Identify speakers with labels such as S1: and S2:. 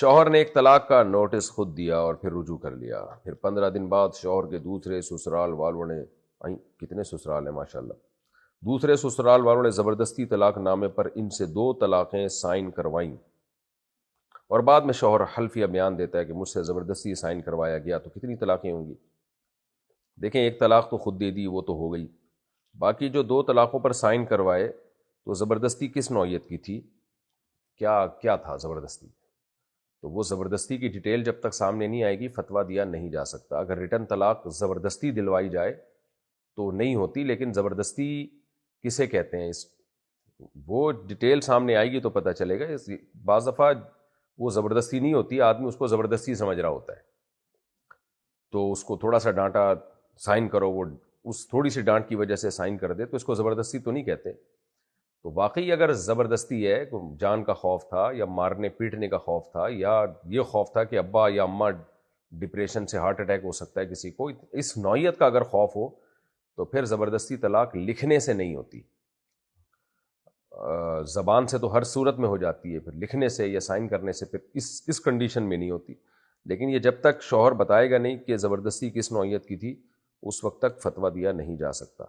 S1: شوہر نے ایک طلاق کا نوٹس خود دیا اور پھر رجوع کر لیا. پھر 15 دن بعد شوہر کے دوسرے سسرال والوں نے کتنے سسرال ہیں ماشاءاللہ، دوسرے سسرال والوں نے زبردستی طلاق نامے پر ان سے 2 طلاقیں سائن کروائیں، اور بعد میں شوہر حلفیہ بیان دیتا ہے کہ مجھ سے زبردستی سائن کروایا گیا، تو کتنی طلاقیں ہوں گی؟ دیکھیں، ایک طلاق تو خود دے دی، وہ تو ہو گئی، باقی جو 2 طلاقوں پر سائن کروائے تو زبردستی کس نوعیت کی تھی؟ کیا تھا زبردستی؟ تو وہ زبردستی کی ڈیٹیل جب تک سامنے نہیں آئے گی فتویٰ دیا نہیں جا سکتا. اگر ریٹن طلاق زبردستی دلوائی جائے تو نہیں ہوتی، لیکن زبردستی کسے کہتے ہیں وہ ڈیٹیل سامنے آئے گی تو پتہ چلے گا. بعض دفعہ وہ زبردستی نہیں ہوتی، آدمی اس کو زبردستی سمجھ رہا ہوتا ہے، تو اس کو تھوڑا سا ڈانٹا، سائن کرو، وہ اس تھوڑی سی ڈانٹ کی وجہ سے سائن کر دے، تو اس کو زبردستی تو نہیں کہتے. تو واقعی اگر زبردستی ہے، جان کا خوف تھا یا مارنے پیٹنے کا خوف تھا یا یہ خوف تھا کہ ابا یا اماں ڈپریشن سے ہارٹ اٹیک ہو سکتا ہے کسی کو، اس نوعیت کا اگر خوف ہو تو پھر زبردستی طلاق لکھنے سے نہیں ہوتی. زبان سے تو ہر صورت میں ہو جاتی ہے، پھر لکھنے سے یا سائن کرنے سے پھر اس کنڈیشن میں نہیں ہوتی. لیکن یہ جب تک شوہر بتائے گا نہیں کہ زبردستی کس نوعیت کی تھی، اس وقت تک فتویٰ دیا نہیں جا سکتا.